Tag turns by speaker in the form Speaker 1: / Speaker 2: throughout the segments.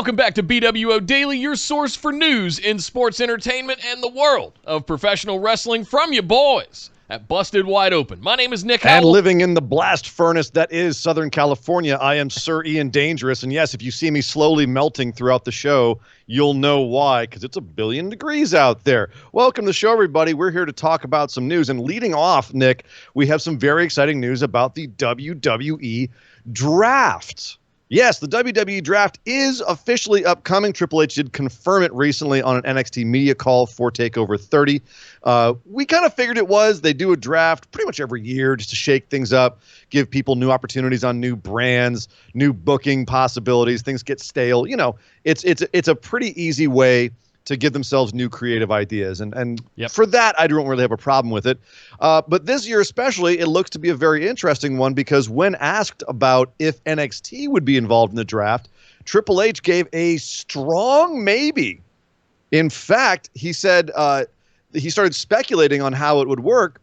Speaker 1: Welcome back to BWO Daily, your source for news in sports entertainment and the world of professional wrestling from you boys at Busted Wide Open. My name is Nick Howell.
Speaker 2: And living in the blast furnace that is Southern California, I am Sir Ian Dangerous. And yes, if you see me slowly melting throughout the show, you'll know why, because it's 1 billion degrees out there. Welcome to the show, everybody. We're here to talk about some news. And leading off, Nick, we have some very exciting news about the WWE Draft. Yes, the WWE Draft is officially upcoming. Triple H did confirm it recently on an NXT media call for TakeOver 30. We kind of figured it was. They do a draft pretty much every year just to shake things up, give people new opportunities on new brands, new booking possibilities. Things get stale. You know, it's a pretty easy way to give themselves new creative ideas. And
Speaker 1: Yep.
Speaker 2: For that, I don't really have a problem with it. But this year especially, it looks to be a very interesting one because when asked about if NXT would be involved in the draft, Triple H gave a strong maybe. In fact, he said he started speculating on how it would work,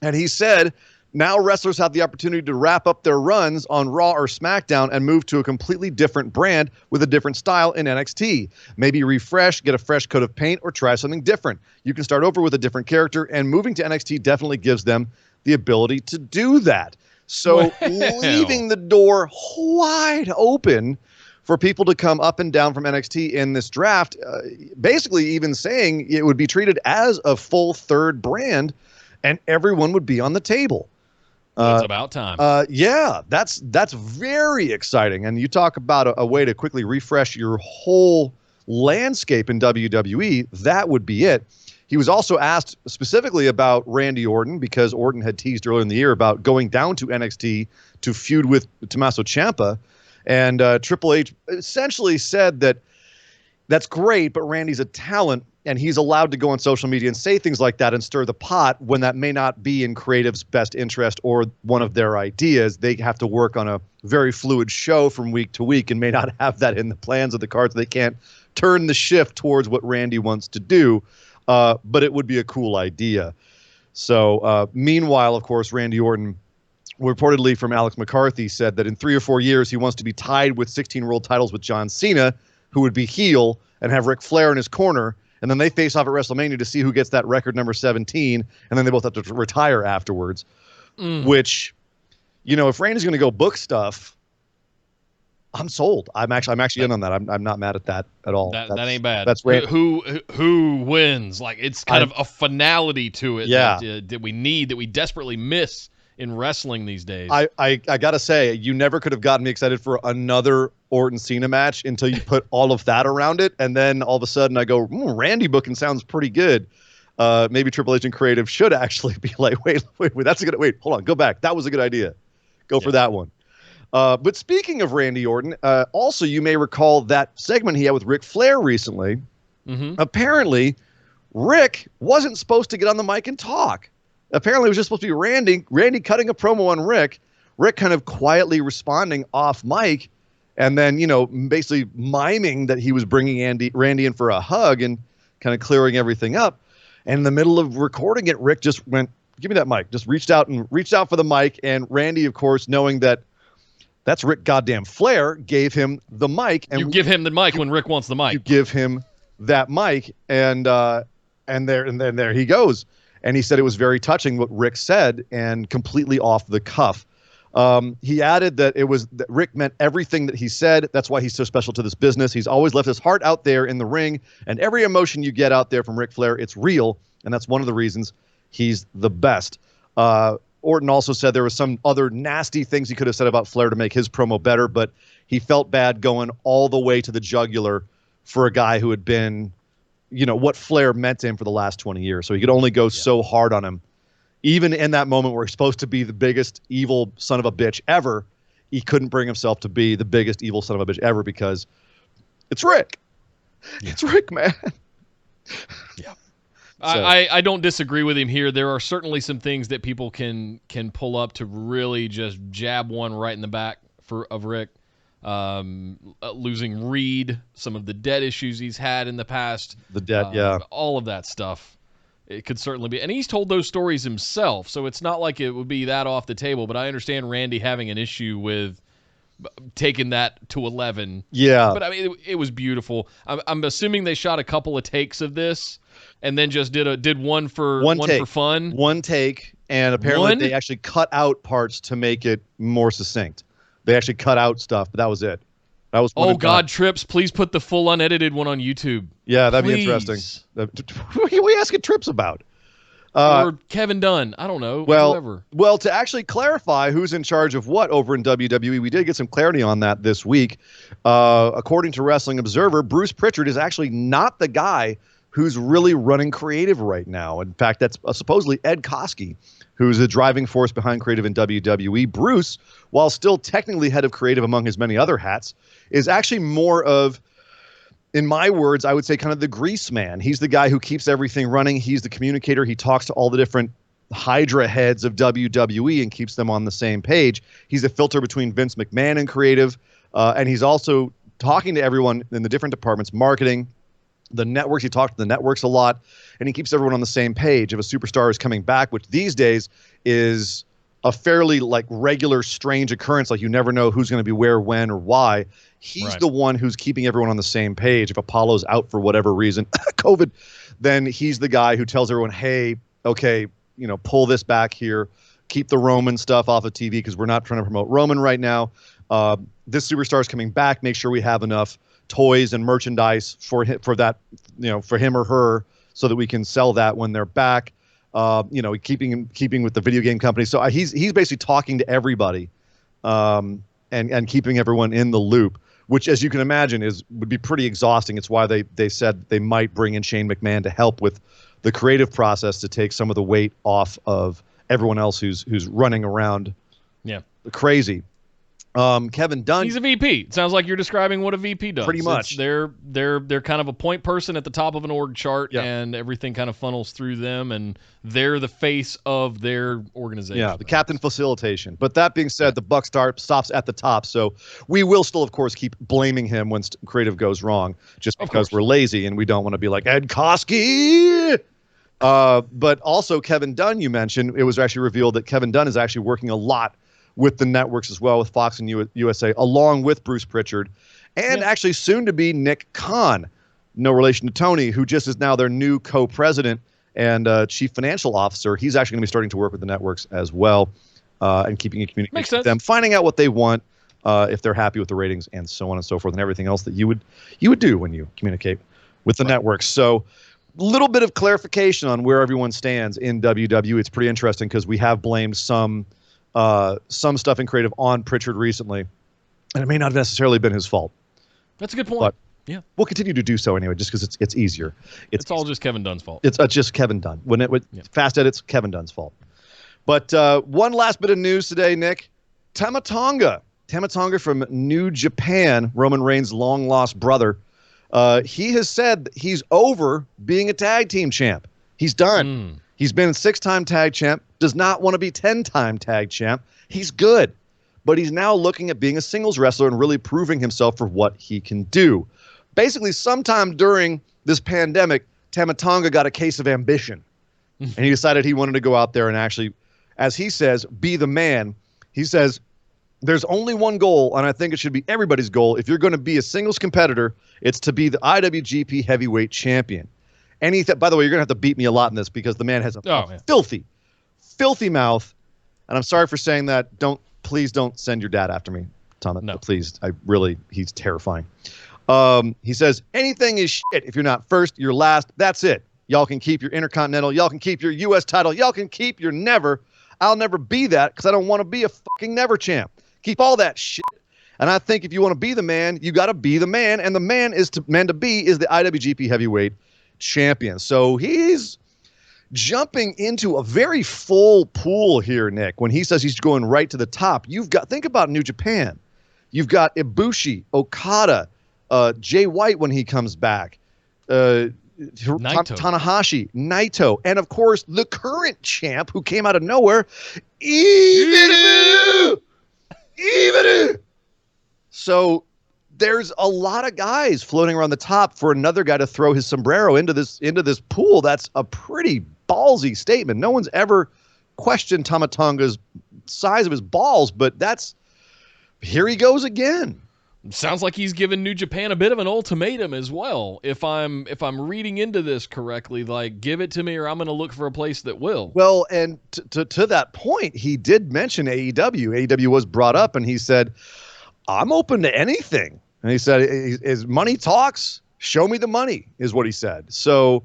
Speaker 2: and he said, now wrestlers have the opportunity to wrap up their runs on Raw or SmackDown and move to a completely different brand with a different style in NXT. Maybe refresh, get a fresh coat of paint, or try something different. You can start over with a different character, and moving to NXT definitely gives them the ability to do that. So leaving the door wide open for people to come up and down from NXT in this draft, basically even saying it would be treated as a full third brand and everyone would be on the table.
Speaker 1: It's about time.
Speaker 2: Yeah, that's very exciting. And you talk about a way to quickly refresh your whole landscape in WWE, that would be it. He was also asked specifically about Randy Orton because Orton had teased earlier in the year about going down to NXT to feud with Tommaso Ciampa. And Triple H essentially said that that's great, but Randy's a talent, and he's allowed to go on social media and say things like that and stir the pot when that may not be in creative's best interest or one of their ideas. They have to work on a very fluid show from week to week and may not have that in the plans of the cards. They can't turn the shift towards what Randy wants to do, but it would be a cool idea. So meanwhile, of course, Randy Orton, reportedly from Alex McCarthy, said that in 3 or 4 years he wants to be tied with 16 world titles with John Cena, who would be heel, and have Ric Flair in his corner. And then they face off at WrestleMania to see who gets that record number 17. And then they both have to retire afterwards, which, you know, if Randy's going to go book stuff, I'm sold. I'm actually in on that. I'm not mad at that at all.
Speaker 1: That ain't bad.
Speaker 2: That's Randy.
Speaker 1: Who wins? Like, it's kind of a finality to it that we need, that we desperately miss in wrestling these days.
Speaker 2: I gotta say, you never could have gotten me excited for another Orton Cena match until you put all of that around it, and then all of a sudden I go, Randy booking sounds pretty good. Maybe Triple H and creative should actually be like, wait, that's a good. Wait, hold on, go back. That was a good idea. Go for that one. But speaking of Randy Orton, also you may recall that segment he had with Ric Flair recently. Mm-hmm. Apparently, Rick wasn't supposed to get on the mic and talk. Apparently, it was just supposed to be Randy cutting a promo on Rick kind of quietly responding off mic, and then, you know, basically miming that he was bringing Randy in for a hug and kind of clearing everything up. And in the middle of recording it, Rick just went, "Give me that mic." Just reached out for the mic, and Randy, of course, knowing that that's Rick goddamn Flair, gave him the mic. And
Speaker 1: you give him the mic when Rick wants the mic.
Speaker 2: You give him that mic, and there he goes. And he said it was very touching what Rick said and completely off the cuff. He added that that Rick meant everything that he said. That's why he's so special to this business. He's always left his heart out there in the ring, and every emotion you get out there from Ric Flair, it's real, and that's one of the reasons he's the best. Orton also said there was some other nasty things he could have said about Flair to make his promo better, but he felt bad going all the way to the jugular for a guy who had been, you know, what Flair meant to him for the last 20 years. So he could only go so hard on him. Even in that moment where he's supposed to be the biggest evil son of a bitch ever, he couldn't bring himself to be the biggest evil son of a bitch ever because it's Rick. Yeah. It's Rick, man.
Speaker 1: Yeah. So. I don't disagree with him here. There are certainly some things that people can pull up to really just jab one right in the back of Rick. Losing Reed, some of the debt issues he's had in the past.
Speaker 2: The debt,
Speaker 1: all of that stuff. It could certainly be. And he's told those stories himself, so it's not like it would be that off the table. But I understand Randy having an issue with taking that to 11.
Speaker 2: Yeah.
Speaker 1: But I mean, it was beautiful. I'm assuming they shot a couple of takes of this, and then just did one for fun.
Speaker 2: One take, and apparently they actually cut out parts to make it more succinct. They actually cut out stuff, but that was it. That was one.
Speaker 1: Oh God, Trips! Please put the full unedited one on YouTube.
Speaker 2: Yeah, that'd be interesting. What are we asking Trips about?
Speaker 1: Or Kevin Dunn. I don't know. Whoever.
Speaker 2: Well, to actually clarify who's in charge of what over in WWE, we did get some clarity on that this week. According to Wrestling Observer, Bruce Pritchard is actually not the guy who's really running creative right now. In fact, that's supposedly Ed Koskey, who's the driving force behind creative in WWE. Bruce, while still technically head of creative among his many other hats, is actually more of, in my words, I would say kind of the grease man. He's the guy who keeps everything running. He's the communicator. He talks to all the different Hydra heads of WWE and keeps them on the same page. He's a filter between Vince McMahon and creative. And he's also talking to everyone in the different departments, marketing, the networks. He talks to the networks a lot, and he keeps everyone on the same page. If a superstar is coming back, which these days is a fairly like regular strange occurrence, like you never know who's going to be where, when, or why. He's the one who's keeping everyone on the same page. If Apollo's out for whatever reason, COVID, then he's the guy who tells everyone, hey, okay, pull this back here, keep the Roman stuff off of TV because we're not trying to promote Roman right now. This superstar is coming back. Make sure we have enough toys and merchandise for him, for that, for him or her, so that we can sell that when they're back. Keeping with the video game company. So he's basically talking to everybody, and keeping everyone in the loop, which, as you can imagine, would be pretty exhausting. It's why they said they might bring in Shane McMahon to help with the creative process to take some of the weight off of everyone else who's running around. Yeah, crazy. Kevin Dunn.
Speaker 1: He's a VP. It sounds like you're describing what a VP does.
Speaker 2: Pretty much.
Speaker 1: They're kind of a point person at the top of an org chart, and everything kind of funnels through them, and they're the face of their organization.
Speaker 2: Yeah, the captain facilitation. But that being said, the buck stops at the top, so we will still, of course, keep blaming him when creative goes wrong, just because we're lazy and we don't want to be like Ed Koskey. But also Kevin Dunn, you mentioned, it was actually revealed that Kevin Dunn is actually working a lot with the networks as well, with Fox and USA, along with Bruce Pritchard, and actually soon to be Nick Khan, no relation to Tony, who just is now their new co-president and chief financial officer. He's actually going to be starting to work with the networks as well, and keeping in communication with them, finding out what they want, if they're happy with the ratings, and so on and so forth, and everything else that you would do when you communicate with the networks. So a little bit of clarification on where everyone stands in WWE. It's pretty interesting because we have blamed some stuff in creative on Pritchard recently, and it may not have necessarily been his fault.
Speaker 1: That's a good point.
Speaker 2: But
Speaker 1: yeah,
Speaker 2: we'll continue to do so anyway, just because it's easier.
Speaker 1: It's all just Kevin Dunn's fault.
Speaker 2: It's just Kevin Dunn. Fast edits, Kevin Dunn's fault. But one last bit of news today, Nick. Tama Tonga from New Japan, Roman Reigns' long-lost brother. He has said that he's over being a tag team champ. He's done. He's been a 6-time tag champ, does not want to be 10-time tag champ. He's good, but he's now looking at being a singles wrestler and really proving himself for what he can do. Basically, sometime during this pandemic, Tama Tonga got a case of ambition, and he decided he wanted to go out there and actually, as he says, be the man. He says, there's only one goal, and I think it should be everybody's goal. If you're going to be a singles competitor, it's to be the IWGP Heavyweight Champion. And by the way, you're going to have to beat me a lot in this because the man has a filthy mouth. And I'm sorry for saying that. Please don't send your dad after me, Tama. No. Please. He's terrifying. He says, anything is shit. If you're not first, you're last. That's it. Y'all can keep your Intercontinental. Y'all can keep your U.S. title. Y'all can keep your never. I'll never be that because I don't want to be a fucking never champ. Keep all that shit. And I think if you want to be the man, you got to be the man. And the man to be is the IWGP Heavyweight Champion. So he's jumping into a very full pool here, Nick, when he says he's going right to the top. Think about New Japan. You've got Ibushi, Okada, Jay White when he comes back, Tanahashi, Naito, and of course the current champ who came out of nowhere, Evil. So there's a lot of guys floating around the top for another guy to throw his sombrero into this pool. That's a pretty ballsy statement. No one's ever questioned Tama Tonga's size of his balls, but that's Here he goes again.
Speaker 1: Sounds like he's given New Japan a bit of an ultimatum as well. If I'm reading into this correctly, like, give it to me or I'm going to look for a place that will.
Speaker 2: Well, and to that point, he did mention AEW. AEW was brought up, and he said, I'm open to anything. And he said, is money talks? Show me the money, is what he said. So,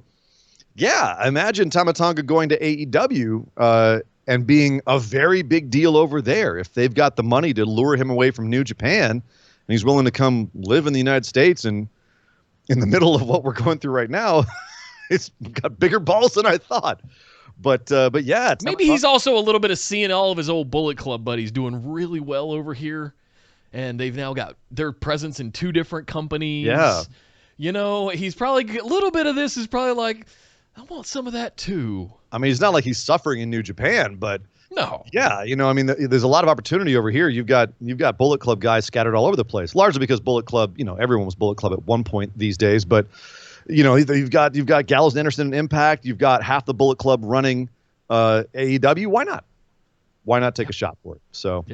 Speaker 2: yeah, imagine Tama Tonga going to AEW and being a very big deal over there. If they've got the money to lure him away from New Japan, and he's willing to come live in the United States and in the middle of what we're going through right now, it's got bigger balls than I thought. But yeah.
Speaker 1: Maybe he's also a little bit of seeing all of his old Bullet Club buddies doing really well over here. And they've now got their presence in 2 different companies.
Speaker 2: Yeah.
Speaker 1: You know, he's probably a little bit of this is probably like, I want some of that too.
Speaker 2: I mean, it's not like he's suffering in New Japan, but
Speaker 1: no.
Speaker 2: Yeah, you know, I mean, there's a lot of opportunity over here. You've got Bullet Club guys scattered all over the place, largely because Bullet Club, you know, everyone was Bullet Club at one point these days. But you know, you've got Gallows and Anderson in Impact. You've got half the Bullet Club running AEW. Why not? Why not take a shot for it? So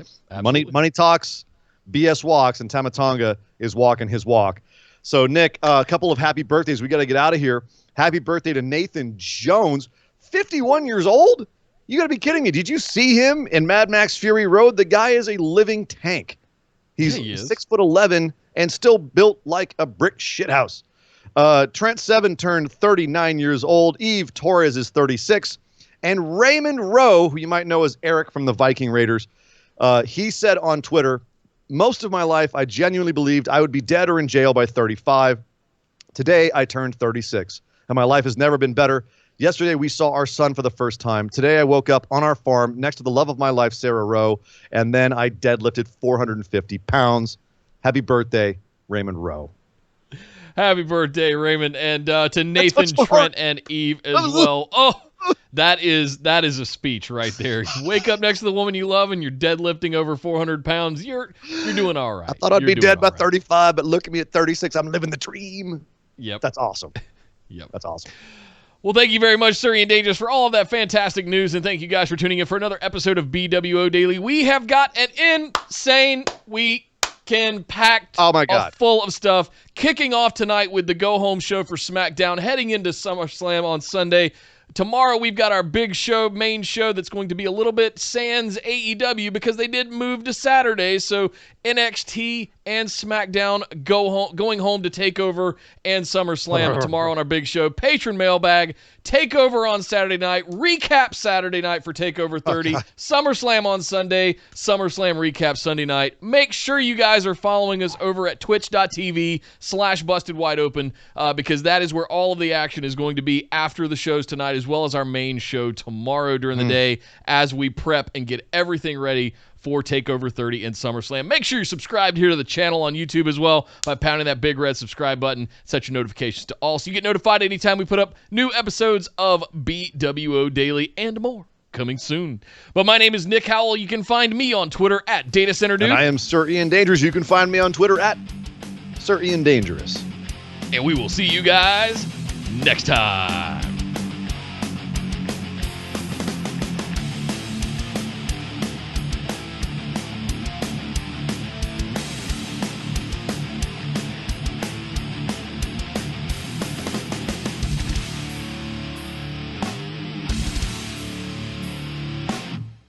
Speaker 2: money talks, BS walks, and Tama Tonga is walking his walk. So Nick, a couple of happy birthdays. We got to get out of here. Happy birthday to Nathan Jones, 51 years old. You got to be kidding me. Did you see him in Mad Max Fury Road? The guy is a living tank. He's 6'11" and still built like a brick shithouse. Trent Seven turned 39 years old. Eve Torres is 36. And Raymond Rowe, who you might know as Eric from the Viking Raiders, he said on Twitter, most of my life, I genuinely believed I would be dead or in jail by 35. Today, I turned 36, and my life has never been better. Yesterday, we saw our son for the first time. Today, I woke up on our farm next to the love of my life, Sarah Rowe, and then I deadlifted 450 pounds. Happy birthday, Raymond Rowe.
Speaker 1: Happy birthday, Raymond, and to Nathan, Trent, and Eve as well. Oh, that is a speech right there. You wake up next to the woman you love, and you're deadlifting over 400 pounds. You're doing all right.
Speaker 2: I thought I'd be dead by 35, but look at me at 36. I'm living the dream.
Speaker 1: Yep.
Speaker 2: That's awesome.
Speaker 1: Yep.
Speaker 2: That's awesome.
Speaker 1: Well, thank you very much, Surrey and Dangerous, for all of that fantastic news, and thank you guys for tuning in for another episode of BWO Daily. We have got an insane weekend packed full of stuff, kicking off tonight with the go-home show for SmackDown, heading into SummerSlam on Sunday. Tomorrow, we've got our big show, main show, that's going to be a little bit sans AEW because they did move to Saturday. So NXT and SmackDown going home to TakeOver and SummerSlam tomorrow on our big show. Patron mailbag, TakeOver on Saturday night, recap Saturday night for TakeOver 30, SummerSlam on Sunday, SummerSlam recap Sunday night. Make sure you guys are following us over at twitch.tv/bustedwideopen because that is where all of the action is going to be after the shows tonight, as well as our main show tomorrow during the day as we prep and get everything ready for TakeOver 30 and SummerSlam. Make sure you're subscribed here to the channel on YouTube as well by pounding that big red subscribe button. Set your notifications to all so you get notified anytime we put up new episodes of BWO Daily and more coming soon. But my name is Nick Howell. You can find me on Twitter at DataCenterDude.
Speaker 2: And I am Sir Ian Dangerous. You can find me on Twitter at Sir Ian Dangerous.
Speaker 1: And we will see you guys next time.